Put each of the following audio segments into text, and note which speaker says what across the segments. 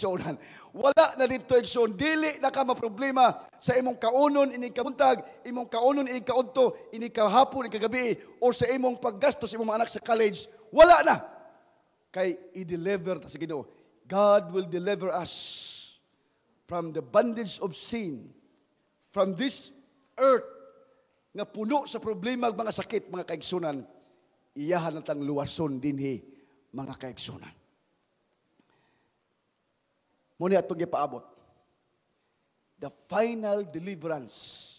Speaker 1: kaigsunan. Wala na dito igsoon. Dili na ka maproblema sa imong kaunon, ini kabuntag, imong kaunon, ini kaudto, ini kahapon, ini kagabi, o sa imong paggastos, imong mga anak sa college. Wala na. Kay i-deliver ta sa Ginoo. God will deliver us from the bondage of sin, from this earth nga puno sa problema ug mga sakit, mga kaigsunan. Iyahan natang luwason dinhi, mga kaigsunan. Muna itong ipaabot. The final deliverance.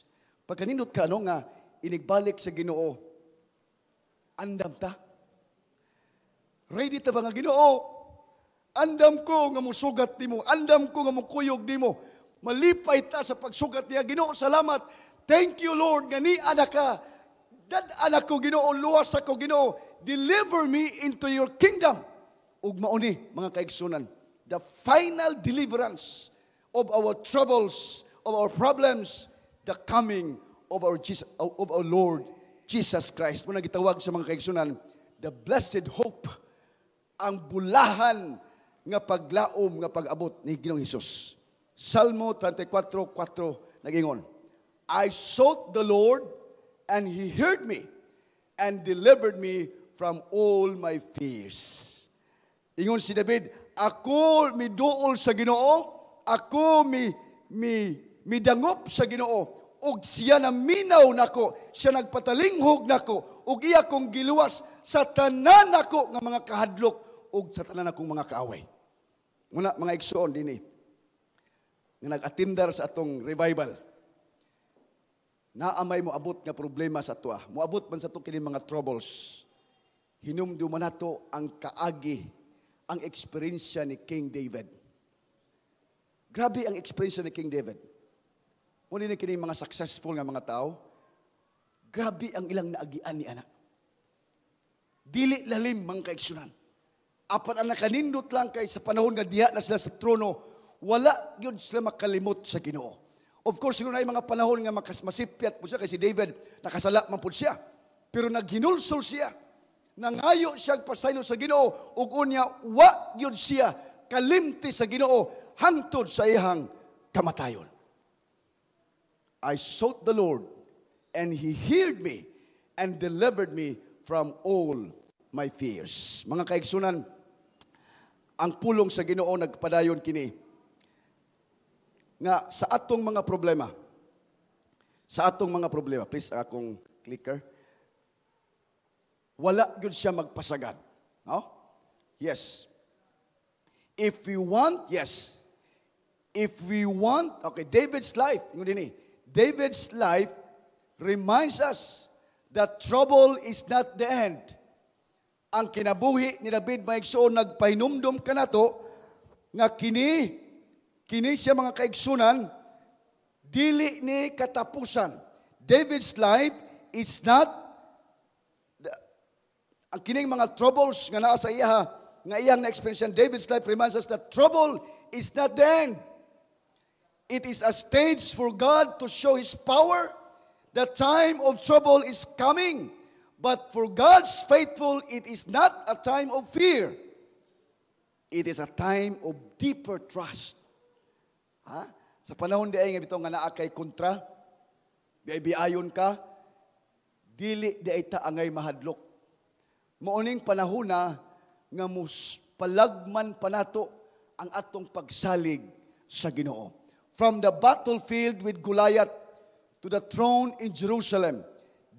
Speaker 1: Pagkanindot ka, nga, inigbalik sa Ginoo, andam ta? Ready ta ba nga Ginoo? Andam ko nga musugat nimo, andam ko nga mukuyog nimo. Malipay ta sa pagsugat niya. Ginoo, salamat. Thank you, Lord, nga ni anak ka. Dad anak ko, Ginoo, luwas ako, Ginoo. Deliver me into your kingdom. Ug mauni, mga kaigsunan, the final deliverance of our troubles, of our problems, the coming of our Lord Jesus Christ. Muna gitawag sa mga kaigsunan, the blessed hope, ang bulahan nga paglaom, nga pag-abot ni Ginoong Hesus. Salmo 34:4 nagingon, I sought the Lord, and He heard me, and delivered me from all my fears. Ingon si David, ako miduol sa Ginoo, ako midangop sa Ginoo, ug siya na minaw nako, siya nagpatalinghog nako, ug iya kong giluwas sa tanan nako nga mga kahadlok ug sa tanan akong mga kaaway. Muna mga igsoon dinhi nga nag-attendar sa atong revival. Naamay mo abot nga problema sa ato. Moabot man sa ato kini mga troubles. Hinumdum man nato ang kaagi, ang eksperyensya ni King David. Grabe ang eksperyensya ni King David. Muna ni kini mga successful nga mga tao, grabe ang ilang naagian ni anak. Dili lalim mga kaigsunan. Apan ang nakanindot lang kay sa panahon nga diha na sila sa trono, wala yun sila makalimot sa Ginoo. Of course, siguro na yung mga panahon nga masipyat po siya, kasi David, nakasala man po siya. Pero naghinulsol siya. Nangayo siya pasaylo sa Ginoo, ug unya, wa yun siya kalimti sa Ginoo, hangtod sa iyang kamatayon. I sought the Lord, and He heard me, and delivered me from all my fears. Mga kaigsunan, ang pulong sa Ginoo nagpadayon kini, nga sa atong mga problema, please akong clicker, wala yun siya magpasagad. No? Yes. If we want, okay, David's life, David's life reminds us that trouble is not the end. Ang kinabuhi ni David maigsoon, nagpahinumdum ka na to, nga kini siya mga kaigsunan, dili ni katapusan. David's life is not, ang kining mga troubles nga naa sa iya, nga iyang na-experience, David's life reminds us that trouble is not the end. It is a stage for God to show His power. The time of trouble is coming. But for God's faithful, it is not a time of fear. It is a time of deeper trust. Sa panahon di ay nga bitaw nga naa kay kontra, di ay biayon ka, dili di ay taangay mahadlok. Mauning panahon na nga palagman panato ang atong pagsalig sa Ginoo. From the battlefield with Goliath to the throne in Jerusalem,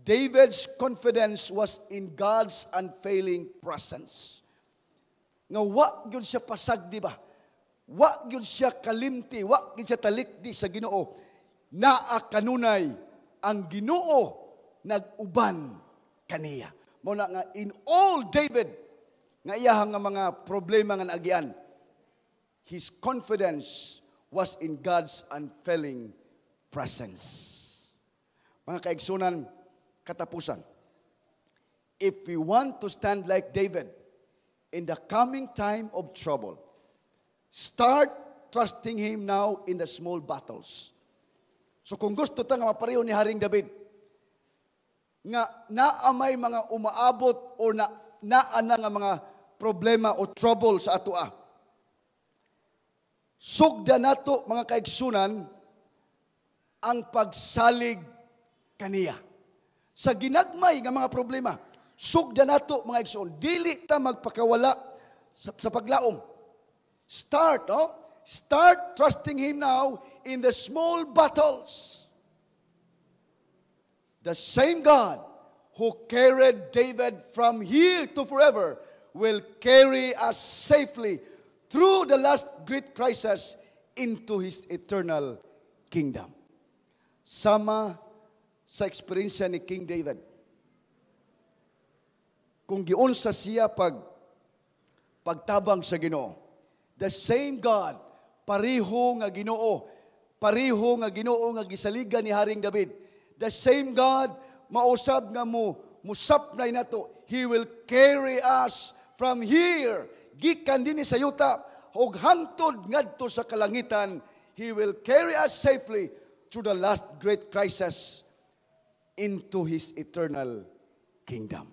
Speaker 1: David's confidence was in God's unfailing presence. Nga wa gyud siya pasagdi ba? Wa gyud siya kalimti, wa gyud siya talikdi sa Ginoo. Naa kanunay ang Ginoo nag-uban kaniya. Mao na nga in all David nga iyahang nga mga problema nga naagian, his confidence was in God's unfailing presence. Mga kaigsunan, katapusan. If we want to stand like David in the coming time of trouble, start trusting Him now in the small battles. So kung gusto ta nga mapareho ni Haring David, nga naamay mga umaabot o naana nga mga problema o trouble sa atoa, sugda nato mga kaigsunan ang pagsalig kaniya. Sa ginagmay nga mga problema, sugda nato mga igsoon, dili ta magpakawala sa paglaom. Start, no? Start trusting Him now in the small battles. The same God who carried David from here to forever will carry us safely through the last great crisis into His eternal kingdom. Sama sa eksperyensya ni King David. Kung giunsa siya pagtabang sa Ginoo, the same God, pareho nga Ginoo nga gisaligan ni Haring David, the same God, mausab nga musapnay nato, He will carry us from here, gikan din sa yuta, og hangtod ngadto sa kalangitan. He will carry us safely through the last great crisis into His eternal kingdom.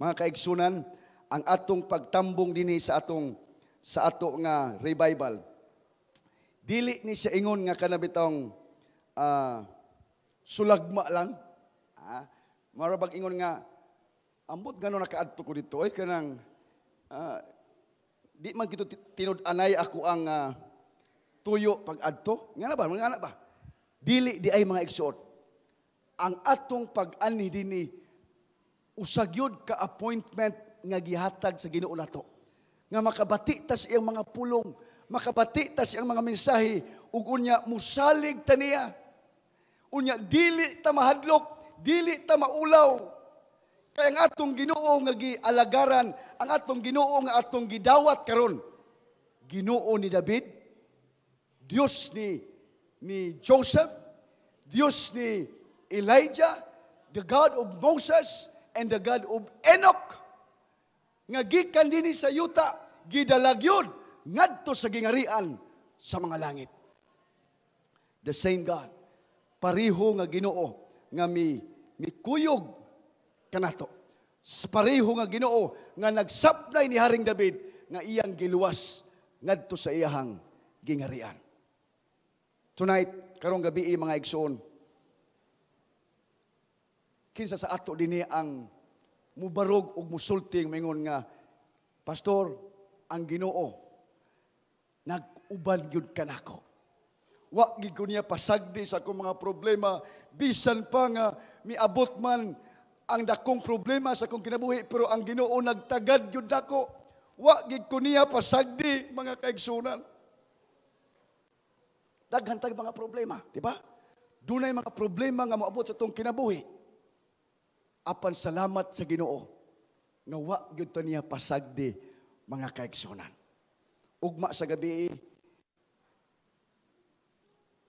Speaker 1: Mga kaigsunan, ang atong pagtambong dinhi sa ato nga revival, dili ni siya ingon nga kanabitong sulagma lang. Marabag ingon nga, ambot gano'n nakaadto ko dito, ay kanang, di man kito tinud-anay ako ang tuyo pag-adto. Nga na ba? Dili di ay mga igsuot. Ang atong pag-ani dini, usagyod ka appointment nga gihatag sa Ginoo nato. Nga makabati ta sa iyang mga pulong, makabati ta sa iyang mga mensahe, ug unya musalig ta niya. Unya, dili ta mahadlok, dili ta maulaw. Kaya ang atong Ginoo nga gialagaran, ang atong Ginoo nga atong gidawat karon, Ginoo ni David, Dios ni Joseph, Dios ni Elijah, the God of Moses, and the God of Enoch. Nga gikan dinhi sa yuta, gidalagyod ngadto sa gingarian sa mga langit. The same God, pareho nga Ginoo nga mikuyog kanato. Pareho nga Ginoo nga nagsapnay ni Haring David nga iyang giluwas ngadto sa iyang gingarian. Tonight, karong gabi mga igsoon, kinsa sa ato dinhi ang mubarog ug musulting mingon nga, Pastor, ang Ginoo nag-uban gyud kanako. Wa gid ko niya pasagdi sa akong mga problema, bisan pa nga miabot man ang dakong problema sa akong kinabuhi, pero ang Ginoo nagtagad gyud nako. Wa gid ko niya pasagdi, mga kaigsunan. Daghan tag mga problema, di ba? Dunay mga problema nga moabot sa atong kinabuhi. Apan salamat sa Ginoo nga wa gyud ta niya pasagdi, mga kaigsunan. Ugma sa gabi,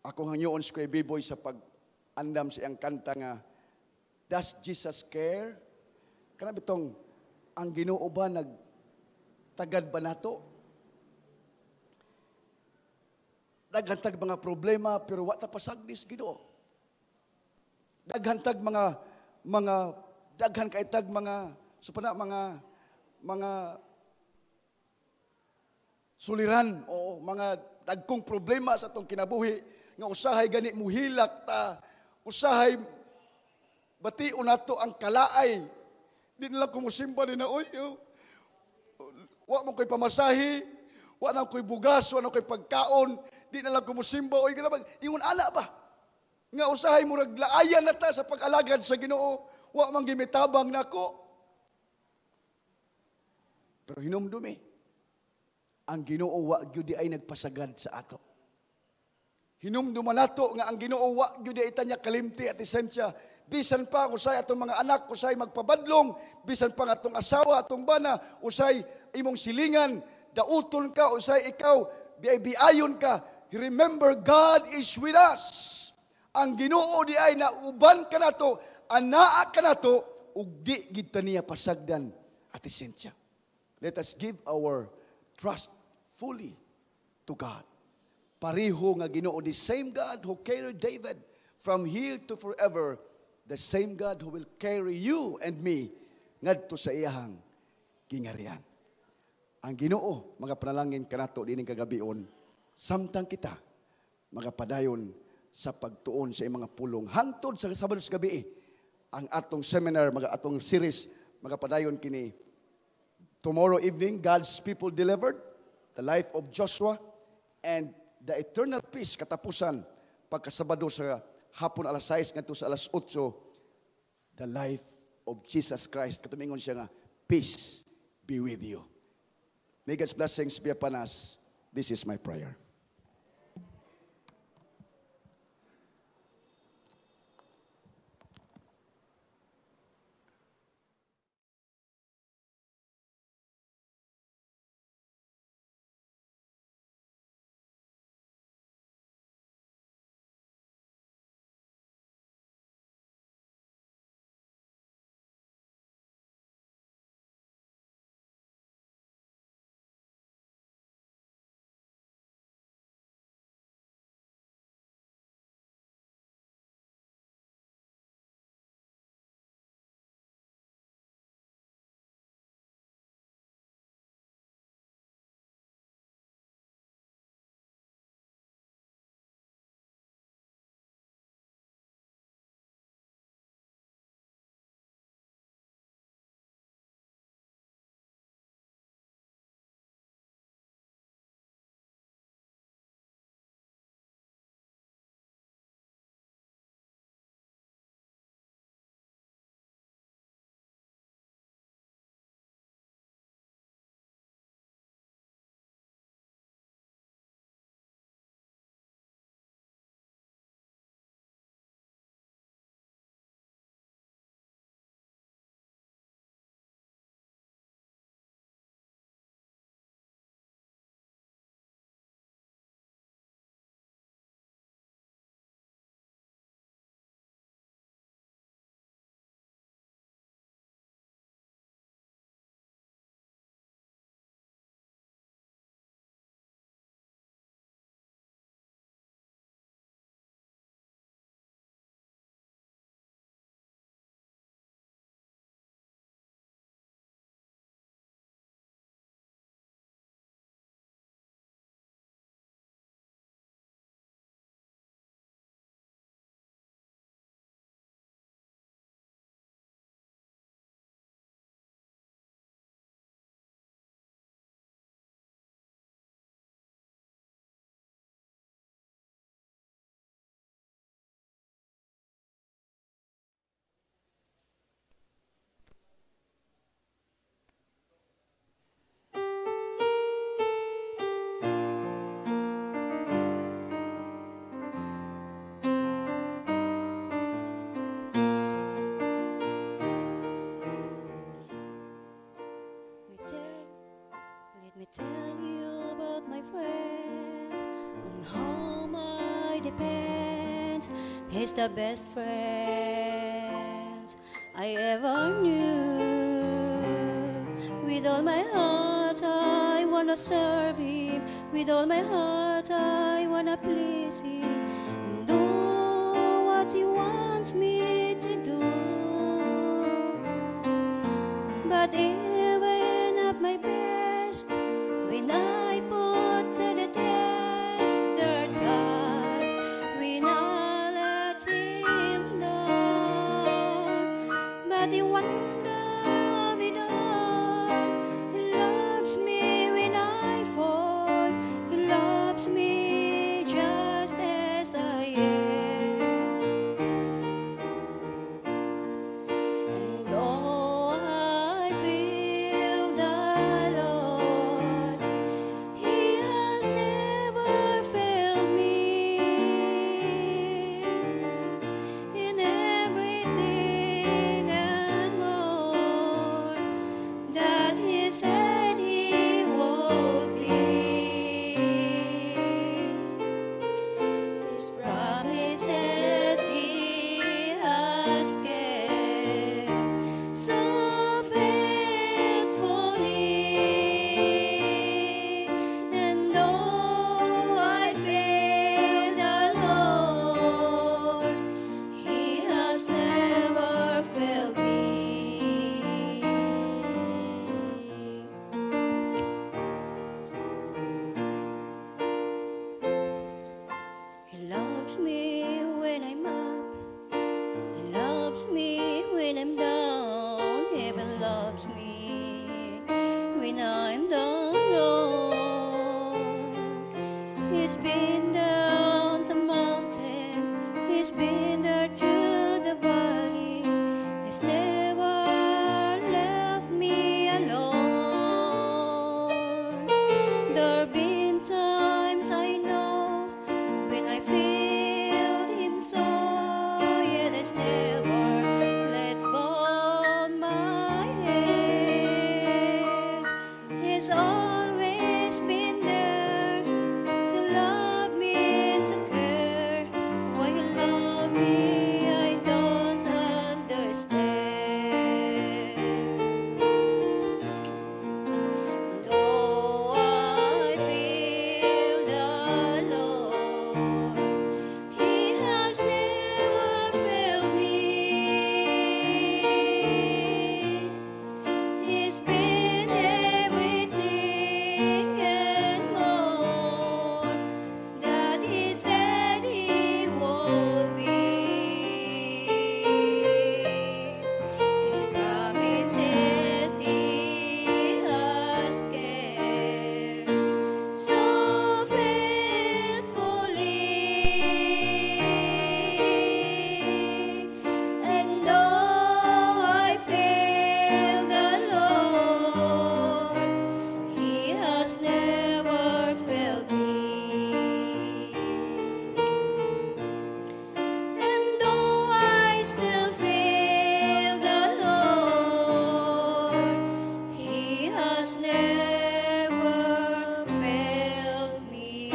Speaker 1: ako hangyoon sa kay B-Boy sa pag-andam sa iyang kanta nga, Does Jesus care? Kana bitong, ang Ginoo ba nagtagad ba nato? Daghantag mga problema, pero wa ta pasagdi sa Ginoo. Daghantag daghan kaitag mga suliran o mga dagkong problema sa atong kinabuhi nga usahay gani muhilak ta, usahay bation nato ang kalaay. Di nila kumusimba din na, wa mo ko'y pamasahi, wa na ko'y bugas, wa na ko'y pagkaon, di nila kumusimba, ganabag, ingon ana ba? Nga usahay mo raglaayan na ta sa pag-alagad sa Ginoo, wa mang gimitabang nako. Pero hinumdumi, ang Ginoo wa gyud ay nagpasagad sa ato. Hinumduman nato nga ang Ginoo wa gyud ay tanya kalimti at esensya. Bisan pa usay atong mga anak, usay magpabadlong, bisan pa nga atong asawa, atong bana, usay imong silingan, dauton ka, usay ikaw, biayon ka. Remember, God is with us. Ang Ginoo di ay nauban ka nato, anaa ka nato, ug di gid ta niya pasagdan at esensya. Let us give our trust fully to God. Pareho nga Ginoo, the same God who carried David from here to forever, the same God who will carry you and me ngadto sa iyang gingarian. Ang Ginoo, mga panalangin kanato dining kagabion, Samtang kita, magapadayon sa pagtuon sa mga pulong. Hangtod sa Sabado sa gabi, ang atong seminar, atong series, magapadayon kini. Tomorrow evening, God's People Delivered, the life of Joshua, and the eternal peace, katapusan, pagkasabado sa hapon alas 6 ngadto sa alas 8, the life of Jesus Christ. Katumingon siya nga, peace be with you. May God's blessings be upon us. This is my prayer.
Speaker 2: Let me tell you about my friend, on whom I depend. He's the best friend I ever knew. With all my heart I wanna serve him. With all my heart I wanna please him, and do what he wants me to do. But even at my best, when I put to the test, there are times when I let him down. But the wonder of it all, he loves me when I fall. He loves me just as I am. And though I feel the loves me when I'm up. He loves me when I'm down. Heaven loves me when I'm down low. He's been down the mountain. He's been there through the valley. He's never left me alone. There have been times I know when I feel him so, yet he's never let go of my hand. He's always been there to love me and to care. Why you love me, I don't understand. Though I feel alone, He has never failed me. He's been everything and more that He said He would be. His promises He has kept so faithfully. And though I failed alone, He has never failed me. And though I still failed alone, He has never failed me.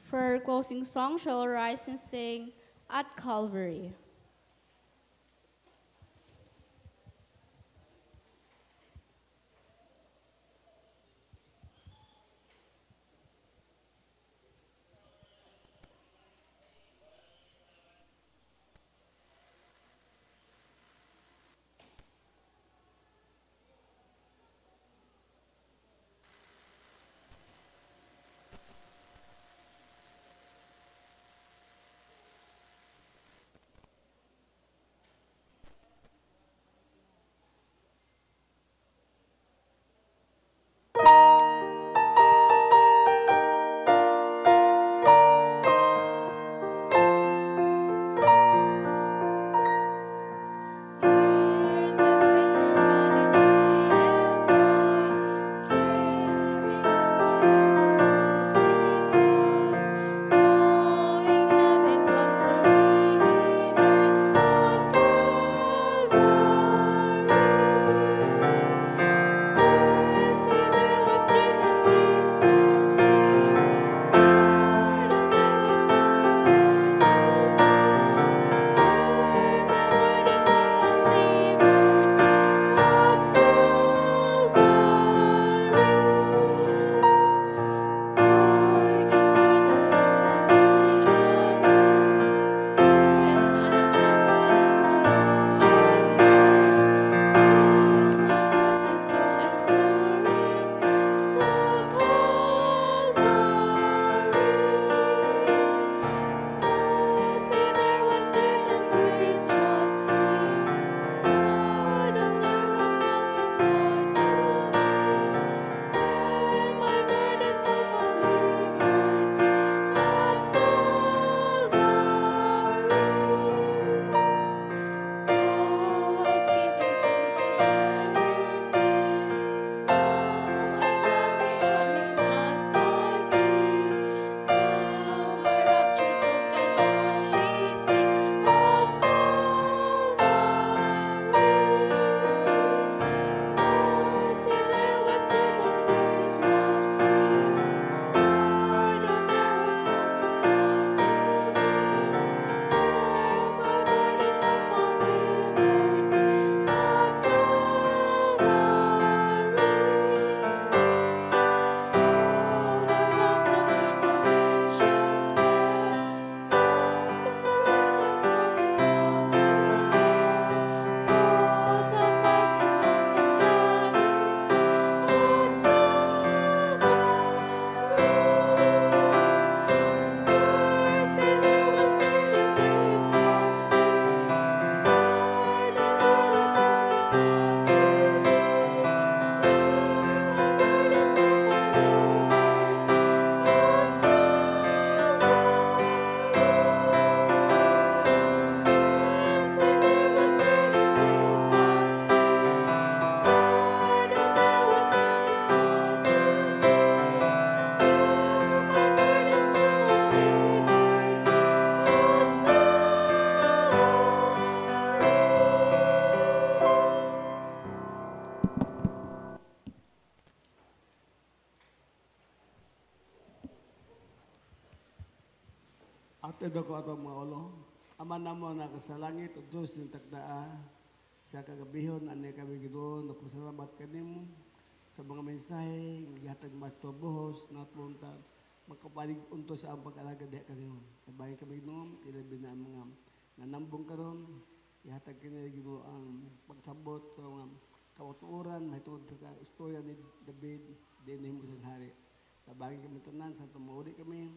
Speaker 3: For our closing song, shall rise and sing At Calvary.
Speaker 4: Todo ko atong mga ulo. Ama namo na sa langit o Diyos yung takdaa. Sa kagabihon, anay kami ginoon, napasalamat kanimo sa mga mensahe, gihatag mas buhos, na punta, magkapalig unto sa ang pag-alaga diha kanimo. Nabahin kami ginoon, ilabi na ang mga nanambong karon, ihatag kanimo ginoon ang pagsabot sa mga kawaturan, may tungod sa istorya ni David, din mo sa hari. Nabahin kami tanan, sa tumuuli kami,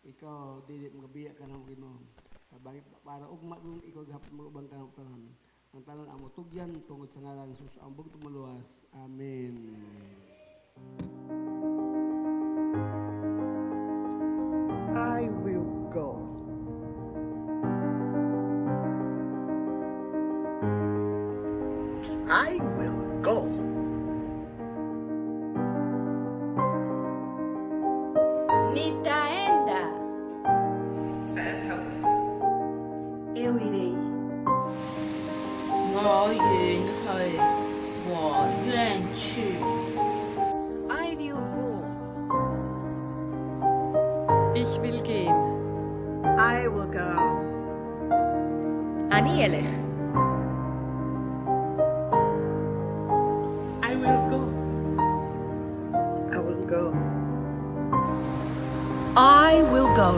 Speaker 4: ikaw, dili mga biya ka na ginoon. Nabahin para ugma kung ikaw gahapon mga ubang kanang ang tanan amo tugyan tungod sa ngalan ni Jesus ang bugtong maluwas. Amen.
Speaker 5: I will go. I will go.
Speaker 6: Nitaenda.
Speaker 5: Eu irei.
Speaker 6: 我願去，我願去。
Speaker 7: I will go.
Speaker 8: Ich will gehen.
Speaker 5: I will go.
Speaker 8: אני אלך.
Speaker 5: I will go. I will go.
Speaker 7: I will go.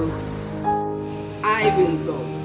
Speaker 6: I will go.